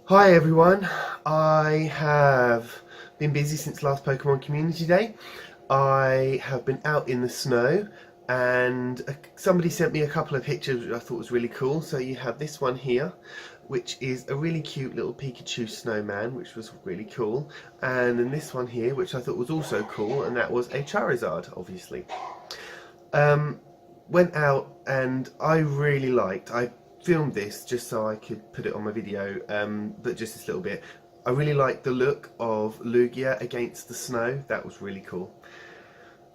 Hi everyone, I have been busy since last Pokemon Community Day. I have been out in the snow and somebody sent me a couple of pictures which I thought was really cool. So you have this one here, which is a really cute little Pikachu snowman, which was really cool. And then this one here, which I thought was also cool, and that was a Charizard, obviously. Went out and I really liked, I filmed this just so I could put it on my video, but just this little bit. I really liked the look of Lugia against the snow. That was really cool.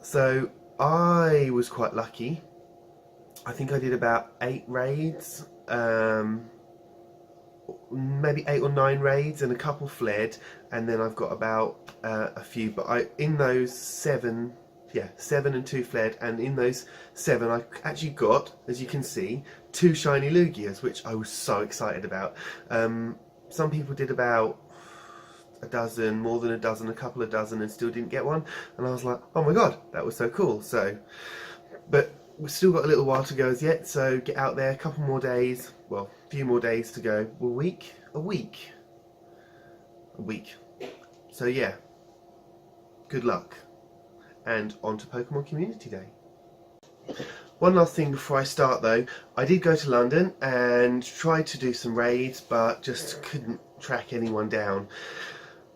So I was quite lucky. I think I did about 8 raids, maybe 8 or 9 raids, and a couple fled, and then I've got about a few, but in those 7 and 2 fled, and in those 7 I actually got, as you can see, 2 shiny Lugias, which I was so excited about. Some people did about a dozen, more than a dozen, a couple of dozen, and still didn't get one, and I was like, oh my god, that was so cool. So, but we've still got a little while to go as yet, so get out there, a couple more days, well, a few more days to go. A week. So yeah, good luck. And on to Pokemon Community Day. One last thing before I start though, I did go to London and tried to do some raids, but just couldn't track anyone down.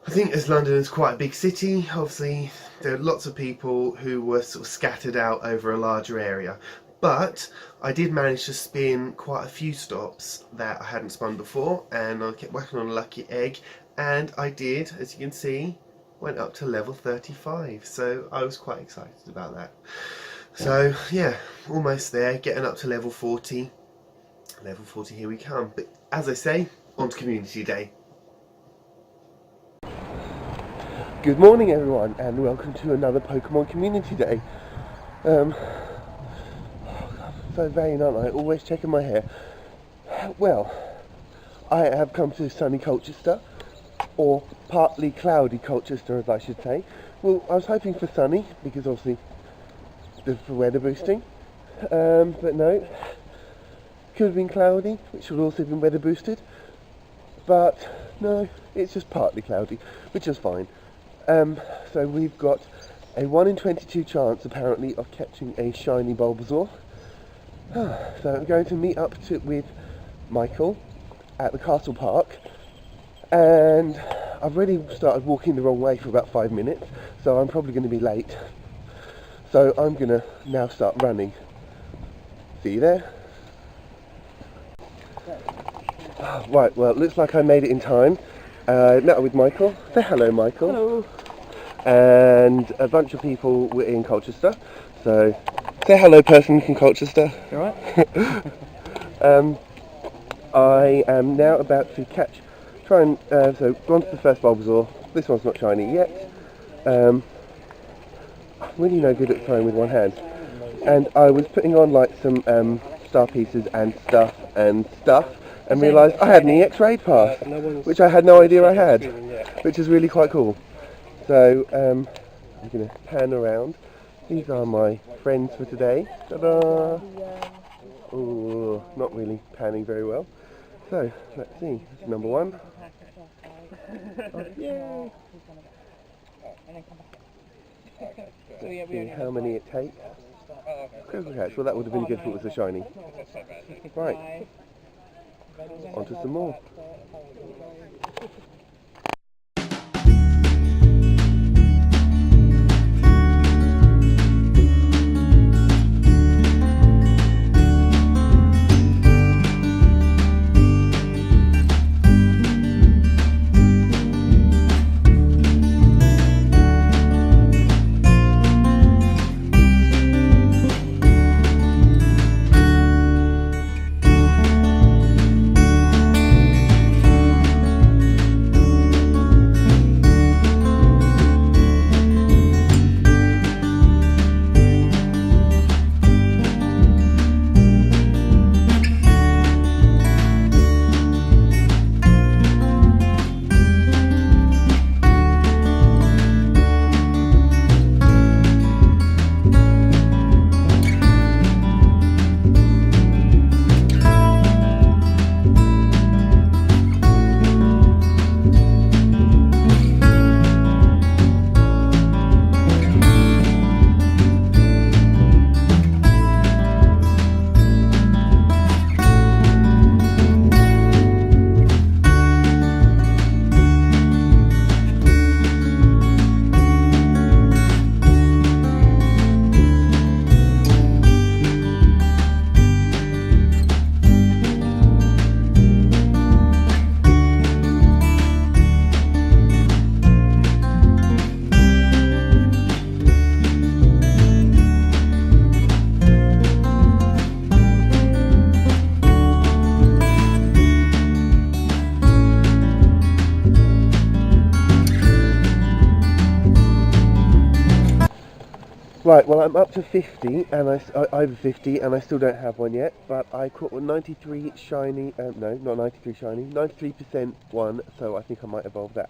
I think as London is quite a big city, obviously there are lots of people who were sort of scattered out over a larger area. But I did manage to spin quite a few stops that I hadn't spun before, and I kept working on a lucky egg, and I did, as you can see, went up to level 35, so I was quite excited about that. So yeah, almost there, getting up to level 40. Level 40, here we come. But as I say, on to Community Day. Good morning everyone, and welcome to another Pokemon Community Day. So vain, aren't I? Always checking my hair. Well, I have come to sunny Colchester, or partly cloudy Colchester as I should say. Well, I was hoping for sunny because obviously for weather boosting, but no, could have been cloudy, which would also have been weather boosted, but no, it's just partly cloudy, which is fine. So we've got a 1 in 22 chance apparently of catching a shiny Bulbasaur. So I'm going to meet up with Michael at the Castle Park, and I've already started walking the wrong way for about 5 minutes, so I'm probably going to be late. So I'm going to now start running. See you there. Right, well, it looks like I made it in time. Met up with Michael. Say hello, Michael. Hello. And a bunch of people were in Colchester. So say hello, person from Colchester. You alright? I am now about to try and so gone to the first Bulbasaur. This one's not shiny yet. I'm really no good at throwing with one hand. And I was putting on like some star pieces and stuff, and realised I had an EX raid pass, which I had no idea I had, which is really quite cool. So I'm going to pan around. These are my friends for today. Ta-da! Oh, not really panning very well. So let's see. Number 1. Oh, yay! See how many it takes. Critical catch. Well, that would have been good if it was a shiny. Right. On to some more. Right, well I'm up to 50 and over 50 and I still don't have one yet, but I caught 93 shiny, no, not 93 shiny, 93% one, so I think I might evolve that.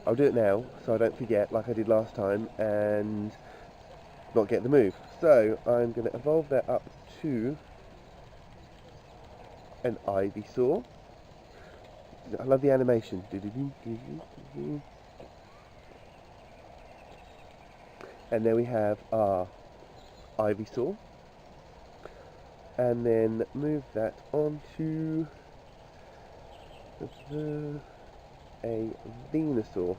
I'll do it now so I don't forget like I did last time and not get the move. So I'm going to evolve that up to an Ivysaur. I love the animation. And there we have our Ivysaur. And then move that onto a Venusaur.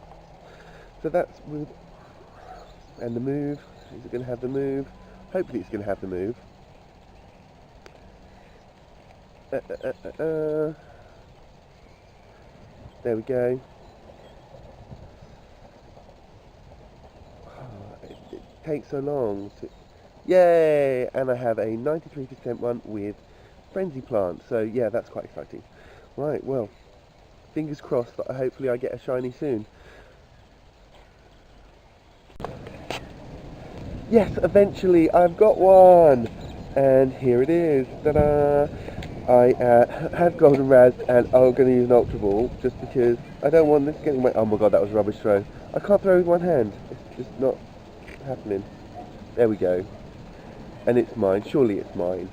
So that's with, and the move, is it going to have the move? Hopefully it's going to have the move. There we go. It takes so long to... Yay! And I have a 93% one with Frenzy Plant. So yeah, that's quite exciting. Right, well, fingers crossed that hopefully I get a shiny soon. Yes, eventually I've got one! And here it is. Ta-da! I have Goldenraz and I'm going to use an Ultra Ball just because I don't want this getting my... Oh my god, that was a rubbish throw. I can't throw with one hand. It's just not happening. There we go. And it's mine. Surely it's mine.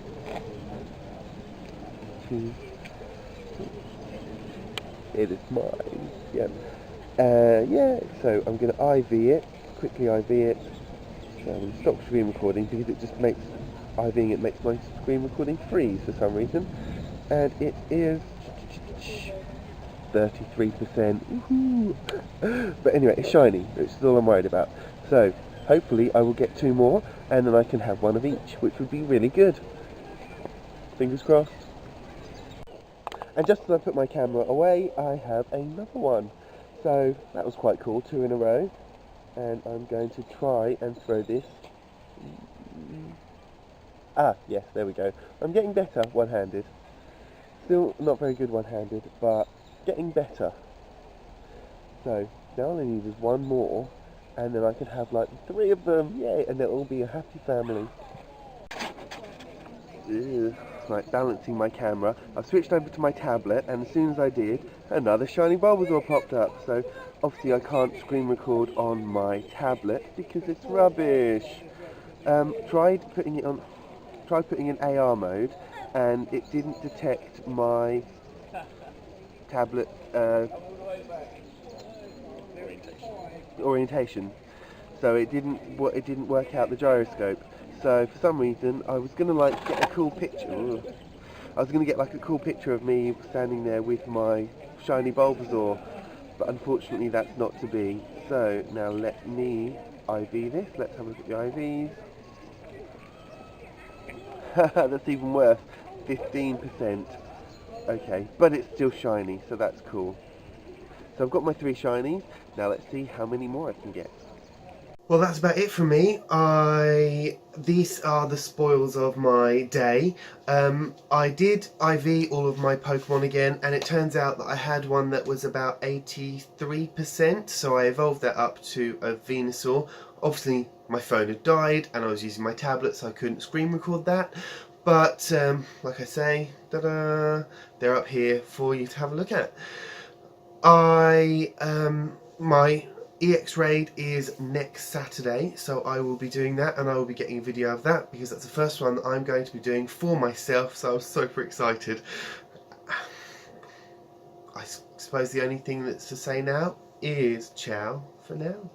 It is mine. Yep. Yeah, so I'm going to IV it. Quickly IV it. Stop screen recording because it just makes... IVing it makes my screen recording freeze for some reason. And it is 33%. Woohoo! But anyway, it's shiny, which is all I'm worried about. So, hopefully I will get 2 more, and then I can have 1 of each, which would be really good. Fingers crossed. And just as I put my camera away, I have another one. So, that was quite cool, 2 in a row. And I'm going to try and throw this. Ah, yes, there we go. I'm getting better one-handed. Still not very good one-handed, but getting better. So, now all I need is 1 more, and then I can have like 3 of them, yay, and they'll all be a happy family. Ugh. Right, balancing my camera. I've switched over to my tablet, and as soon as I did, another shiny Bulbasaur popped up. So, obviously I can't screen record on my tablet because it's rubbish. Tried putting in AR mode, and it didn't detect my tablet orientation, so it didn't work out the gyroscope. So for some reason I was gonna like get a cool picture. I was gonna get like a cool picture of me standing there with my shiny Bulbasaur, but unfortunately that's not to be. So now let me IV this. Let's have a look at the IVs. That's even worse, 15%. Okay, but it's still shiny, so that's cool. So I've got my 3 shinies. Now let's see how many more I can get. Well, that's about it from me. These are the spoils of my day. I did IV all of my Pokemon again, and it turns out that I had one that was about 83%, so I evolved that up to a Venusaur. Obviously, my phone had died, and I was using my tablet, so I couldn't screen record that. But, like I say, ta-da, they're up here for you to have a look at. My EX raid is next Saturday, so I will be doing that, and I will be getting a video of that because that's the first one that I'm going to be doing for myself, so I'm super excited. I suppose the only thing that's to say now is ciao for now.